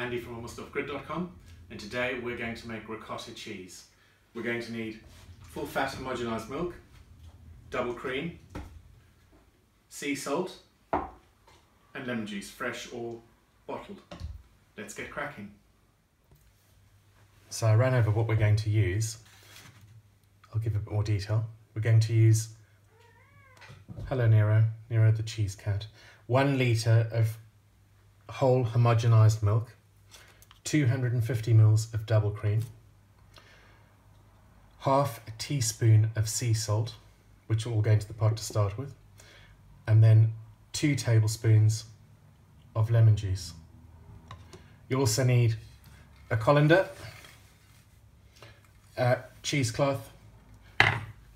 Andy from almostoffgrid.com, and today we're going to make ricotta cheese. We're going to need full fat homogenized milk, double cream, sea salt, and lemon juice, fresh or bottled. Let's get cracking. So I ran over what we're going to use. I'll give a bit more detail. We're going to use, hello Nero the cheese cat, 1 litre of whole homogenized milk, 250 ml of double cream, half a teaspoon of sea salt, which will go into the pot to start with, and then 2 tablespoons of lemon juice. You also need a colander, a cheesecloth,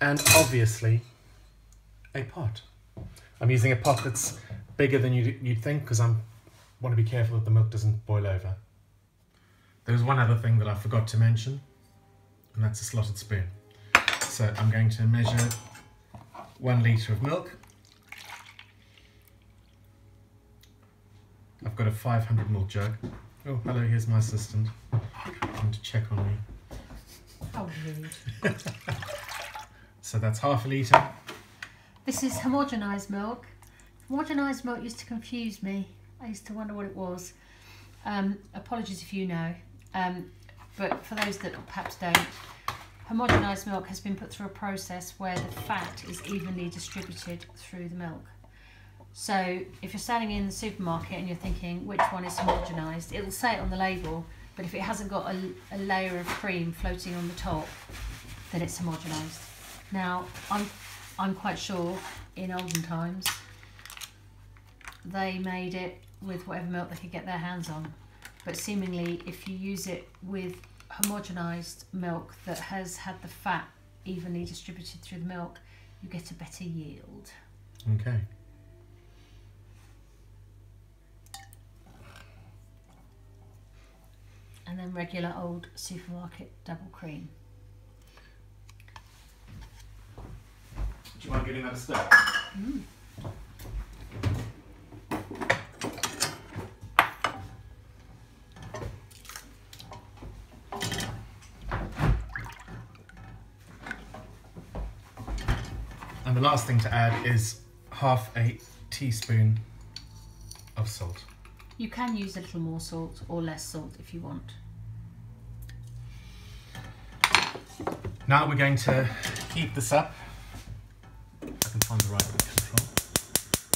and obviously a pot. I'm using a pot that's bigger than you'd think because I want to be careful that the milk doesn't boil over. There's one other thing that I forgot to mention, and that's a slotted spoon. So I'm going to measure 1 litre of milk. I've got a 500 ml jug. Oh, hello, here's my assistant. Trying to check on me. How rude. So that's half a litre. This is homogenised milk. Homogenised milk used to confuse me. I used to wonder what it was. Apologies if you know. But for those that perhaps don't, homogenised milk has been put through a process where the fat is evenly distributed through the milk. So if you're standing in the supermarket and you're thinking which one is homogenised, it'll say it on the label, but if it hasn't got a layer of cream floating on the top, then it's homogenised. Now, I'm quite sure in olden times they made it with whatever milk they could get their hands on, but seemingly if you use it with homogenised milk that has had the fat evenly distributed through the milk, you get a better yield. Okay. And then regular old supermarket double cream. Do you mind giving that a stir? Mm. And the last thing to add is half a teaspoon of salt. You can use a little more salt or less salt if you want. Now we're going to heat this up. If I can find the right control.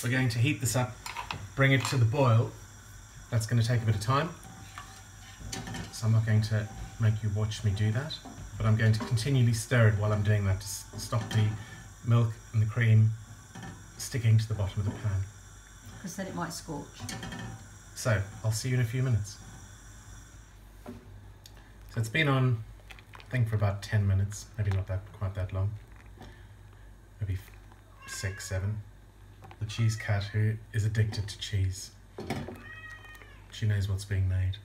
We're going to heat this up, bring it to the boil. That's going to take a bit of time. So I'm not going to make you watch me do that, but I'm going to continually stir it while I'm doing that to stop the milk and the cream sticking to the bottom of the pan. Because then it might scorch. So I'll see you in a few minutes. So it's been on, I think, for about 10 minutes, maybe not quite that long, maybe 6, 7. The cheese cat, who is addicted to cheese, she knows what's being made.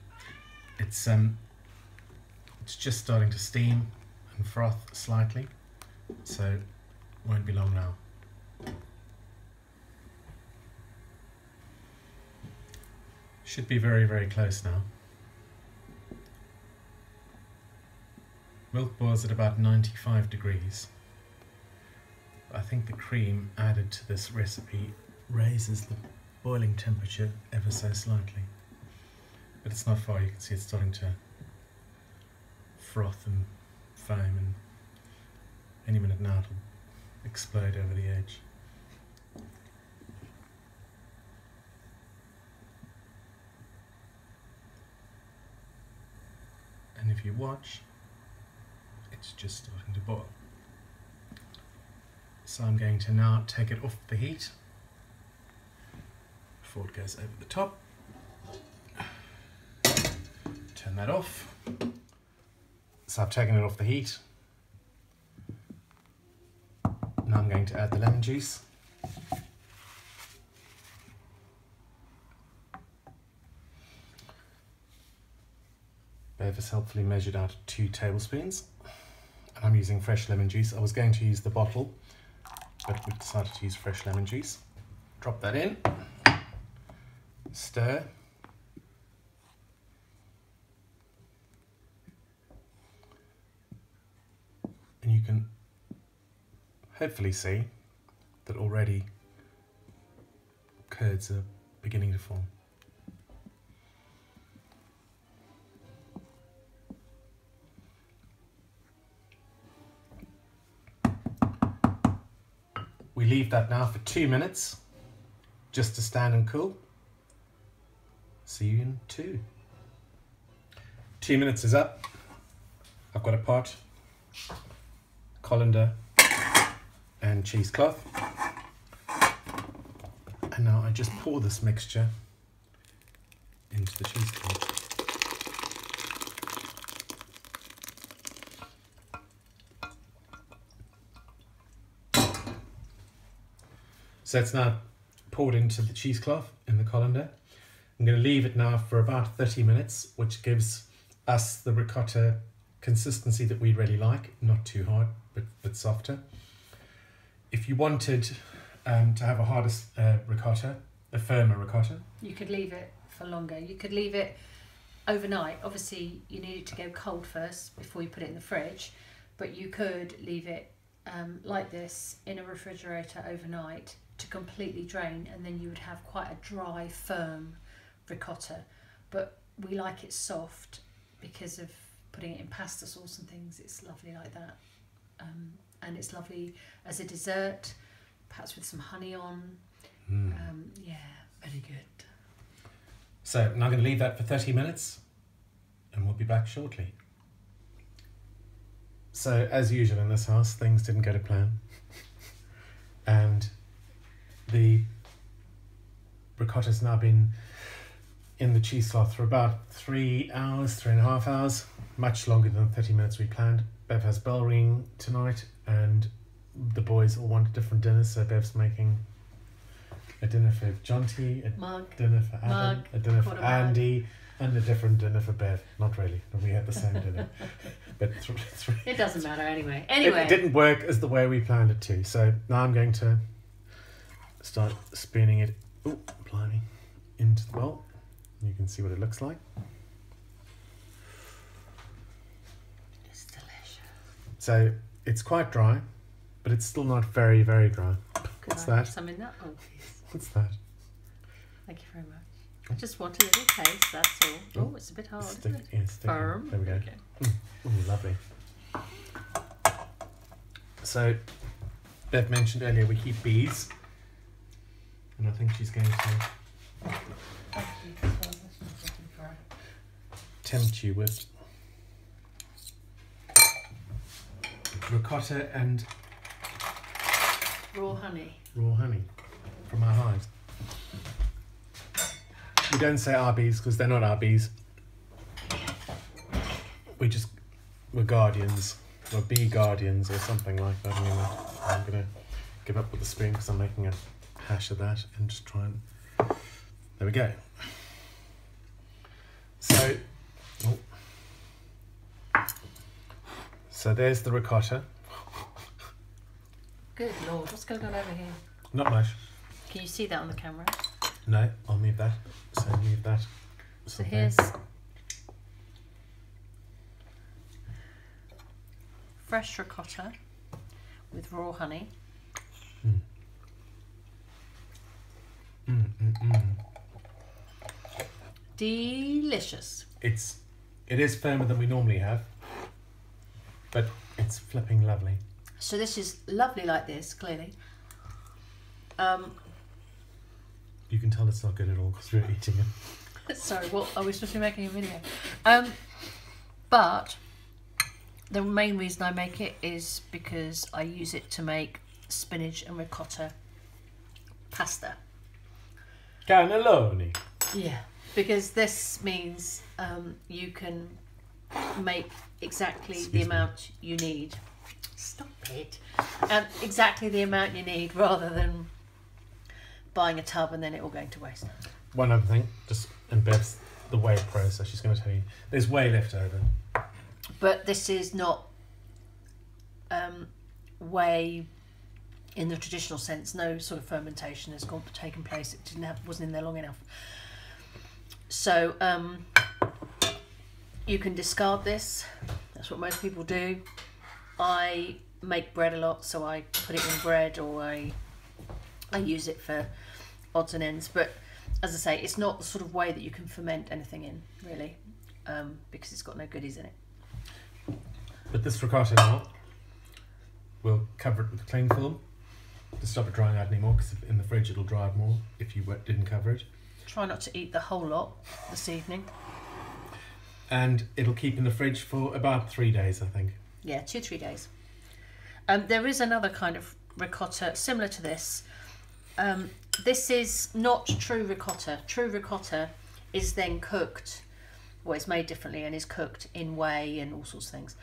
It's just starting to steam and froth slightly, so won't be long now. Should be very, very close now. Milk boils at about 95 degrees. I think the cream added to this recipe raises the boiling temperature ever so slightly. But it's not far, you can see it's starting to froth and foam, and any minute now it'll explode over the edge. And if you watch, it's just starting to boil. So I'm going to now take it off the heat before it goes over the top. Turn that off. So I've taken it off the heat. Now I'm going to add the lemon juice. Bev has helpfully measured out 2 tablespoons. And I'm using fresh lemon juice. I was going to use the bottle, but we decided to use fresh lemon juice. Drop that in, stir, you can hopefully see that already curds are beginning to form. We leave that now for 2 minutes just to stand and cool. See you in 2. 2 minutes is up. I've got a pot, colander and cheesecloth. And now I just pour this mixture into the cheesecloth. So it's now poured into the cheesecloth in the colander. I'm going to leave it now for about 30 minutes, which gives us the ricotta consistency that we really like. Not too hard, but softer. If you wanted to have a harder ricotta, a firmer ricotta, you could leave it for longer. You could leave it overnight. Obviously, you need it to go cold first before you put it in the fridge, but you could leave it like this in a refrigerator overnight to completely drain, and then you would have quite a dry, firm ricotta. But we like it soft because of putting it in pasta sauce and things. It's lovely like that, and it's lovely as a dessert, perhaps with some honey on. Yeah, very good. So I'm now going to leave that for 30 minutes and we'll be back shortly. So as usual in this house, things didn't go to plan. And the ricotta's now been in the cheesecloth for about 3 hours, 3.5 hours, much longer than the 30 minutes we planned. Bev has bell ringing tonight and the boys all want different dinners, so Bev's making a dinner for Jonty, a dinner for Adam, a dinner for Andy, and a different dinner for Bev. Not really, but we had the same dinner. But it doesn't matter anyway. It didn't work as the way we planned it to. So now I'm going to start spooning it, into the bowl. You can see what it looks like. It's delicious. So it's quite dry, but it's still not very, very dry. What's that? Some in that? Oh, please. What's that? Thank you very much. I just want a little taste, that's all. Oh, it's a bit hard, isn't it? Yeah, firm. There we go. Okay. Lovely. So, Bev mentioned earlier we keep bees, and I think she's going to tempt you with ricotta and raw honey from our hives. We don't say our bees because they're not our bees. We're guardians. We're bee guardians or something like that. Anyway, I'm going to give up with the spoon because I'm making a hash of that and just try and... There we go. So there's the ricotta. Good Lord, what's going on over here? Not much. Can you see that on the camera? No, I'll move that. So move that. So here's fresh ricotta with raw honey. Delicious. It is firmer than we normally have, but it's flipping lovely. So this is lovely like this, clearly. You can tell it's not good at all because we're eating it. Sorry, what are we supposed to be making a video? But the main reason I make it is because I use it to make spinach and ricotta pasta. Cannelloni. Yeah, because this means you can make exactly the amount you need. Stop it. Exactly the amount you need rather than buying a tub and then it all going to waste. One other thing, just and Bev's the whey process. She's going to tell you there's whey left over. But this is not whey in the traditional sense. No sort of fermentation has taken place. It wasn't in there long enough. So you can discard this. That's what most people do. I make bread a lot, so I put it in bread, or I use it for odds and ends. But as I say, it's not the sort of way that you can ferment anything in, really, because it's got no goodies in it. With this ricotta now, we'll cover it with cling film to stop it drying out anymore, because in the fridge it'll dry out more if you didn't cover it. Try not to eat the whole lot this evening. And it'll keep in the fridge for about 3 days, I think. Yeah, 2-3 days. There is another kind of ricotta similar to this. This is not true ricotta. True ricotta is then cooked, well, it's made differently and is cooked in whey and all sorts of things.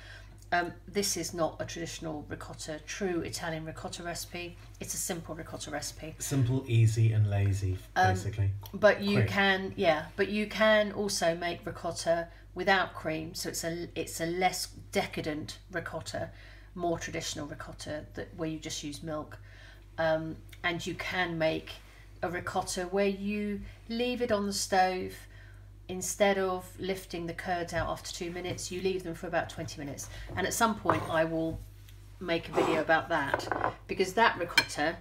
This is not a traditional ricotta, true Italian ricotta recipe. It's a simple ricotta recipe. Simple, easy and lazy, basically. But you can, but you can also make ricotta without cream, so it's a less decadent ricotta, more traditional ricotta where you just use milk. And you can make a ricotta where you leave it on the stove. Instead of lifting the curds out after 2 minutes, you leave them for about 20 minutes. And at some point I will make a video about that, because that ricotta,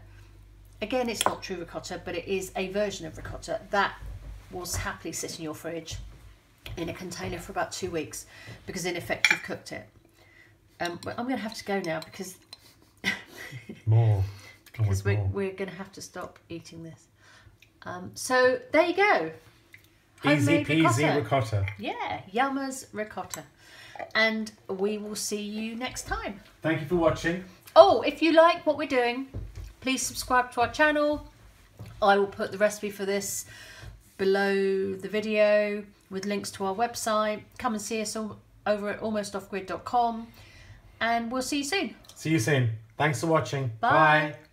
again, it's not true ricotta, but it is a version of ricotta that will happily sit in your fridge in a container for about 2 weeks, because in effect you've cooked it. But I'm going to have to go now because because we're going to have to stop eating this. So there you go. Easy Homemade peasy ricotta. Yeah, Yummer's ricotta. And we will see you next time. Thank you for watching. Oh, if you like what we're doing, please subscribe to our channel. I will put the recipe for this below the video with links to our website. Come and see us over at almostoffgrid.com, and we'll see you soon. See you soon. Thanks for watching. Bye. Bye.